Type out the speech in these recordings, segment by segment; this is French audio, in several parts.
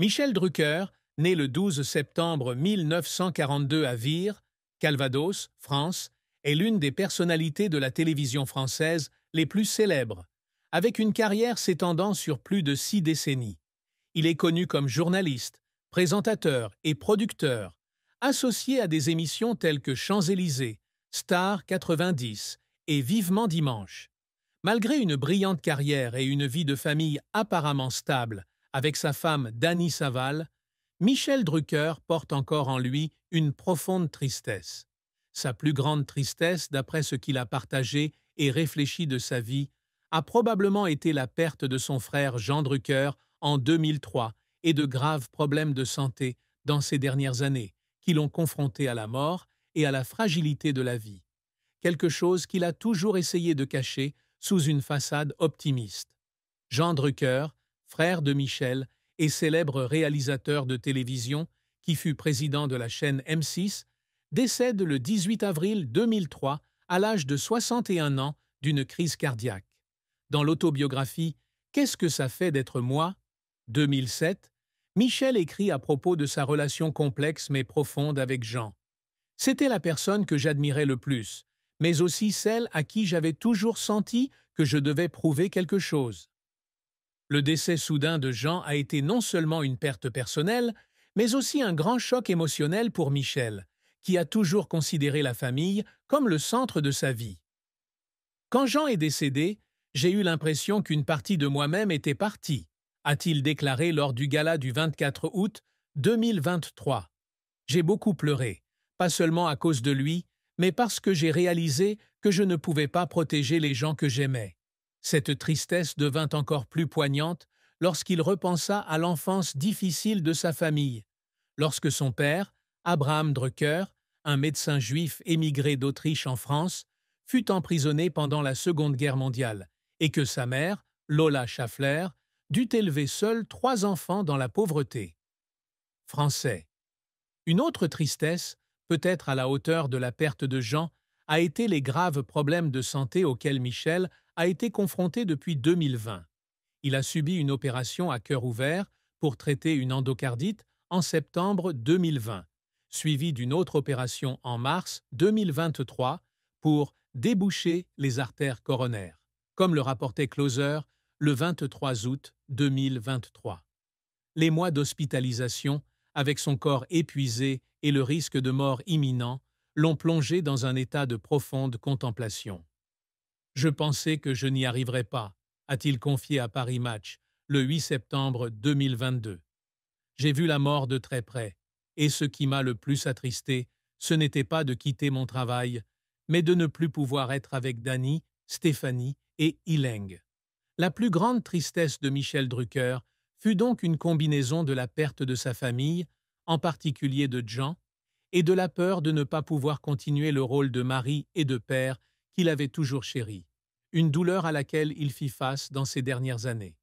Michel Drucker, né le 12 septembre 1942 à Vire, Calvados, France, est l'une des personnalités de la télévision française les plus célèbres, avec une carrière s'étendant sur plus de 6 décennies. Il est connu comme journaliste, présentateur et producteur, associé à des émissions telles que Champs-Élysées, Star 90 et Vivement Dimanche. Malgré une brillante carrière et une vie de famille apparemment stable avec sa femme Dany Saval, Michel Drucker porte encore en lui une profonde tristesse. Sa plus grande tristesse, d'après ce qu'il a partagé et réfléchi de sa vie, a probablement été la perte de son frère Jean Drucker en 2003 et de graves problèmes de santé dans ces dernières années qui l'ont confronté à la mort et à la fragilité de la vie. Quelque chose qu'il a toujours essayé de cacher sous une façade optimiste. Jean Drucker, frère de Michel et célèbre réalisateur de télévision qui fut président de la chaîne M6, décède le 18 avril 2003 à l'âge de 61 ans d'une crise cardiaque. Dans l'autobiographie « Qu'est-ce que ça fait d'être moi ?» 2007, Michel écrit à propos de sa relation complexe mais profonde avec Jean. « C'était la personne que j'admirais le plus, mais aussi celle à qui j'avais toujours senti que je devais prouver quelque chose. » Le décès soudain de Jean a été non seulement une perte personnelle, mais aussi un grand choc émotionnel pour Michel, qui a toujours considéré la famille comme le centre de sa vie. « Quand Jean est décédé, j'ai eu l'impression qu'une partie de moi-même était partie, a-t-il déclaré lors du gala du 24 août 2023. J'ai beaucoup pleuré, pas seulement à cause de lui, mais parce que j'ai réalisé que je ne pouvais pas protéger les gens que j'aimais. Cette tristesse devint encore plus poignante lorsqu'il repensa à l'enfance difficile de sa famille, lorsque son père, Abraham Drucker, un médecin juif émigré d'Autriche en France, fut emprisonné pendant la Seconde Guerre mondiale, et que sa mère, Lola Schaffler, dut élever seule 3 enfants dans la pauvreté. Français. Une autre tristesse, peut-être à la hauteur de la perte de Jean, a été les graves problèmes de santé auxquels Michel a été confronté depuis 2020. Il a subi une opération à cœur ouvert pour traiter une endocardite en septembre 2020, suivie d'une autre opération en mars 2023 pour déboucher les artères coronaires, comme le rapportait Closer le 23 août 2023. Les mois d'hospitalisation, avec son corps épuisé et le risque de mort imminent, l'ont plongé dans un état de profonde contemplation. « Je pensais que je n'y arriverais pas », a-t-il confié à Paris Match le 8 septembre 2022. « J'ai vu la mort de très près, et ce qui m'a le plus attristé, ce n'était pas de quitter mon travail, mais de ne plus pouvoir être avec Dany, Stéphanie et Ileng. » La plus grande tristesse de Michel Drucker fut donc une combinaison de la perte de sa famille, en particulier de Jean, et de la peur de ne pas pouvoir continuer le rôle de mari et de père qu'il avait toujours chéri, une douleur à laquelle il fit face dans ces dernières années.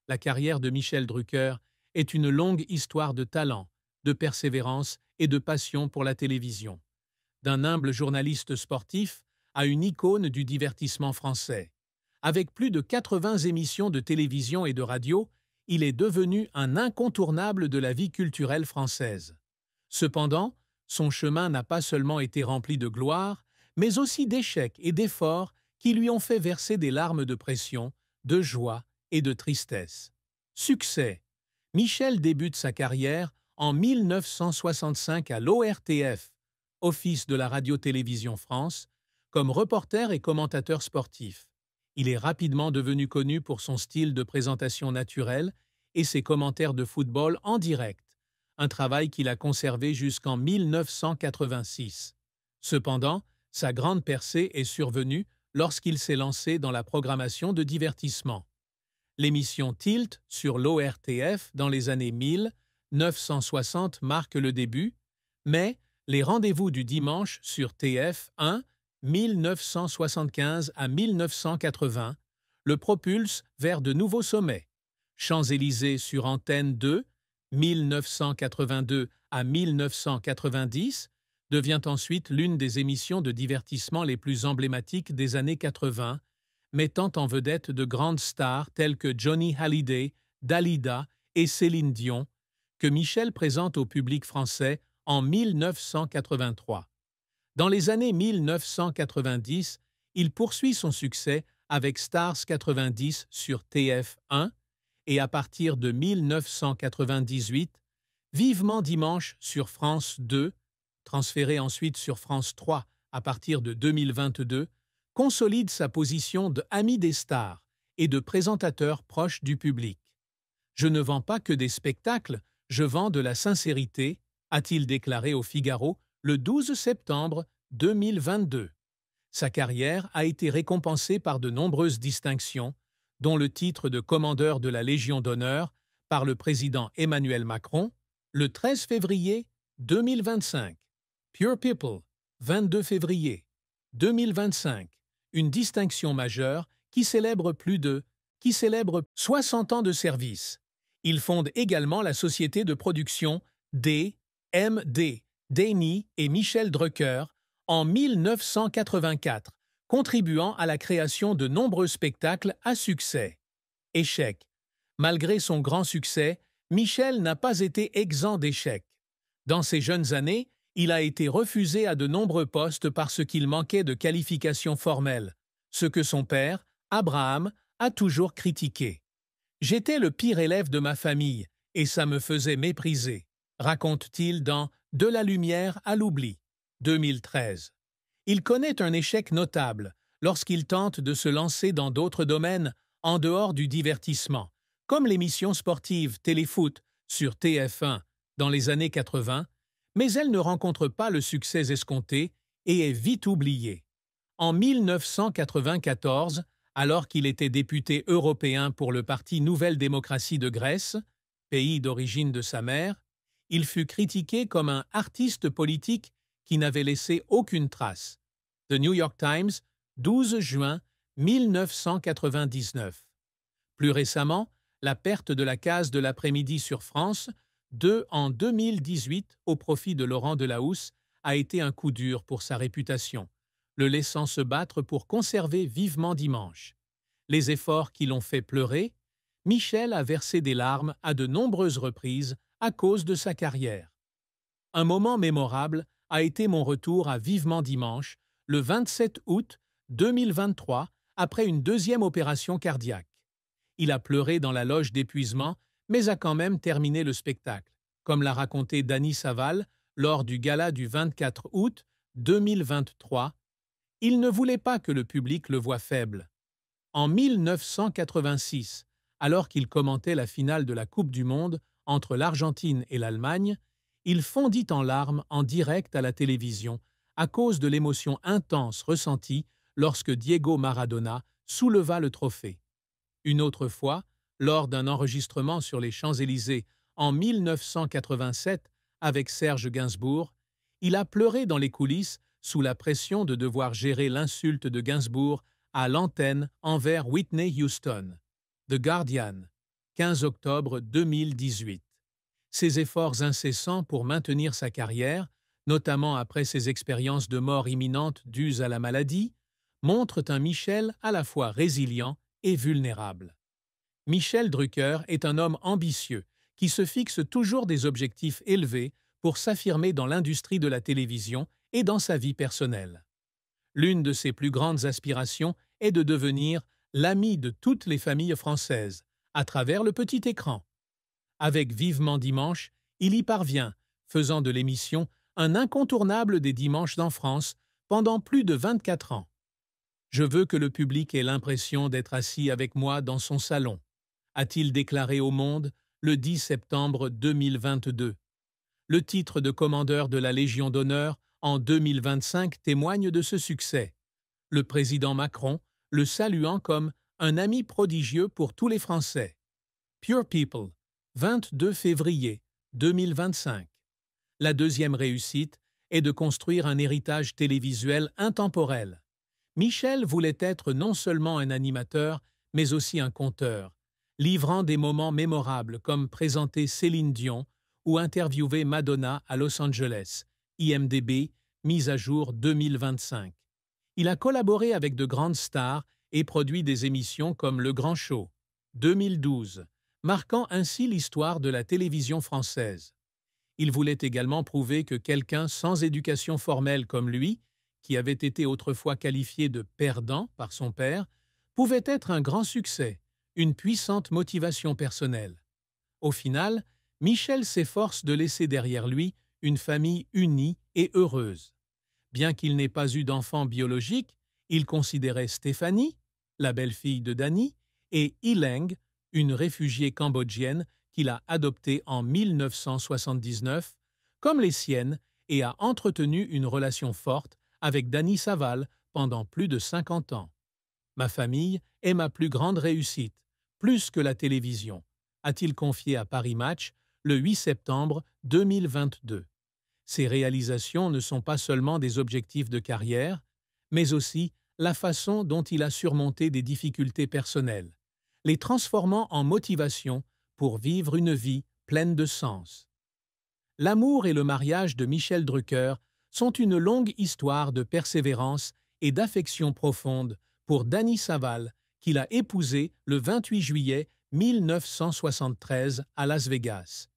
La carrière de Michel Drucker est une longue histoire de talent, de persévérance et de passion pour la télévision. D'un humble journaliste sportif à une icône du divertissement français. Avec plus de 80 émissions de télévision et de radio, il est devenu un incontournable de la vie culturelle française. Cependant, son chemin n'a pas seulement été rempli de gloire, mais aussi d'échecs et d'efforts qui lui ont fait verser des larmes de pression, de joie et de tristesse. Succès. Michel débute sa carrière en 1965 à l'ORTF, Office de la Radio-Télévision France, comme reporter et commentateur sportif. Il est rapidement devenu connu pour son style de présentation naturel et ses commentaires de football en direct, un travail qu'il a conservé jusqu'en 1986. Cependant, sa grande percée est survenue lorsqu'il s'est lancé dans la programmation de divertissement. L'émission Tilt sur l'ORTF dans les années 1960 marque le début, mais les rendez-vous du dimanche sur TF1 1975 à 1980 le propulsent vers de nouveaux sommets. Champs-Élysées sur Antenne 2, 1982 à 1990, devient ensuite l'une des émissions de divertissement les plus emblématiques des années 80, mettant en vedette de grandes stars telles que Johnny Hallyday, Dalida et Céline Dion, que Michel présente au public français en 1983. Dans les années 1990, il poursuit son succès avec Stars 90 sur TF1 et à partir de 1998, Vivement Dimanche sur France 2, transféré ensuite sur France 3 à partir de 2022, consolide sa position de ami des stars et de présentateur proche du public. Je ne vends pas que des spectacles, je vends de la sincérité, a-t-il déclaré au Figaro le 12 septembre 2022. Sa carrière a été récompensée par de nombreuses distinctions, dont le titre de commandeur de la Légion d'honneur par le président Emmanuel Macron le 13 février 2025. Pure People, 22 février 2025. Une distinction majeure qui célèbre 60 ans de service. Il fonde également la société de production D.M.D. Denis et Michel Drucker en 1984, contribuant à la création de nombreux spectacles à succès. Échec. Malgré son grand succès, Michel n'a pas été exempt d'échecs. Dans ses jeunes années, il a été refusé à de nombreux postes parce qu'il manquait de qualifications formelles, ce que son père, Abraham, a toujours critiqué. « J'étais le pire élève de ma famille et ça me faisait mépriser », raconte-t-il dans De la lumière à l'oubli, 2013. Il connaît un échec notable lorsqu'il tente de se lancer dans d'autres domaines en dehors du divertissement, comme l'émission sportive Téléfoot sur TF1 dans les années 80, mais elle ne rencontre pas le succès escompté et est vite oubliée. En 1994, alors qu'il était député européen pour le parti Nouvelle Démocratie de Grèce, pays d'origine de sa mère, il fut critiqué comme un artiste politique qui n'avait laissé aucune trace. The New York Times, 12 juin 1999. Plus récemment, la perte de la case de l'après-midi sur France 2 en 2018 au profit de Laurent Delahousse a été un coup dur pour sa réputation, le laissant se battre pour conserver Vivement Dimanche. Les efforts qui l'ont fait pleurer, Michel a versé des larmes à de nombreuses reprises à cause de sa carrière. Un moment mémorable a été mon retour à Vivement Dimanche le 27 août 2023 après une deuxième opération cardiaque. Il a pleuré dans la loge d'épuisement, mais a quand même terminé le spectacle, comme l'a raconté Dany Saval lors du gala du 24 août 2023. Il ne voulait pas que le public le voie faible. En 1986, alors qu'il commentait la finale de la Coupe du Monde entre l'Argentine et l'Allemagne, il fondit en larmes en direct à la télévision à cause de l'émotion intense ressentie lorsque Diego Maradona souleva le trophée. Une autre fois, lors d'un enregistrement sur les Champs-Élysées en 1987 avec Serge Gainsbourg, il a pleuré dans les coulisses sous la pression de devoir gérer l'insulte de Gainsbourg à l'antenne envers Whitney Houston. The Guardian, 15 octobre 2018. Ses efforts incessants pour maintenir sa carrière, notamment après ses expériences de mort imminente dues à la maladie, montrent un Michel à la fois résilient et vulnérable. Michel Drucker est un homme ambitieux qui se fixe toujours des objectifs élevés pour s'affirmer dans l'industrie de la télévision et dans sa vie personnelle. L'une de ses plus grandes aspirations est de devenir l'ami de toutes les familles françaises, à travers le petit écran. Avec Vivement Dimanche, il y parvient, faisant de l'émission un incontournable des dimanches en France pendant plus de 24 ans. Je veux que le public ait l'impression d'être assis avec moi dans son salon, a-t-il déclaré au Monde le 10 septembre 2022. Le titre de commandeur de la Légion d'honneur en 2025 témoigne de ce succès. Le président Macron le saluant comme un ami prodigieux pour tous les Français. Pure People, 22 février 2025. La deuxième réussite est de construire un héritage télévisuel intemporel. Michel voulait être non seulement un animateur, mais aussi un conteur, livrant des moments mémorables comme présenter Céline Dion ou interviewer Madonna à Los Angeles, IMDb, mise à jour 2025. Il a collaboré avec de grandes stars et produit des émissions comme Le Grand Show, 2012, marquant ainsi l'histoire de la télévision française. Il voulait également prouver que quelqu'un sans éducation formelle comme lui, qui avait été autrefois qualifié de perdant par son père, pouvait être un grand succès, une puissante motivation personnelle. Au final, Michel s'efforce de laisser derrière lui une famille unie et heureuse. Bien qu'il n'ait pas eu d'enfant biologique, il considérait Stéphanie, la belle-fille de Danny, et Ileng, une réfugiée cambodgienne qu'il a adoptée en 1979, comme les siennes et a entretenu une relation forte avec Danny Saval pendant plus de 50 ans. Ma famille est ma plus grande réussite, plus que la télévision, a-t-il confié à Paris Match le 8 septembre 2022. Ces réalisations ne sont pas seulement des objectifs de carrière, mais aussi la façon dont il a surmonté des difficultés personnelles, les transformant en motivation pour vivre une vie pleine de sens. L'amour et le mariage de Michel Drucker sont une longue histoire de persévérance et d'affection profonde pour Danny Saval, qu'il a épousée le 28 juillet 1973 à Las Vegas.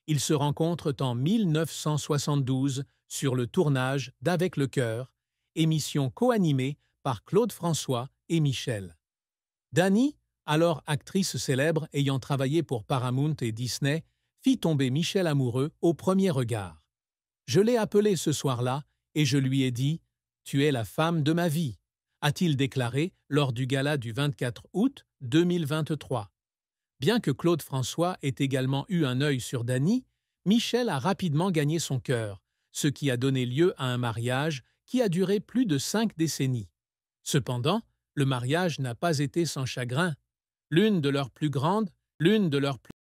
Ils se rencontrent en 1972 sur le tournage d'Avec le cœur, émission co-animée par Claude François et Michel. Danny, alors actrice célèbre ayant travaillé pour Paramount et Disney, fit tomber Michel amoureux au premier regard. « Je l'ai appelé ce soir-là et je lui ai dit « Tu es la femme de ma vie », a-t-il déclaré lors du gala du 24 août 2023. Bien que Claude François ait également eu un œil sur Danny, Michel a rapidement gagné son cœur, ce qui a donné lieu à un mariage qui a duré plus de 5 décennies. Cependant, le mariage n'a pas été sans chagrin. L'une de leurs plus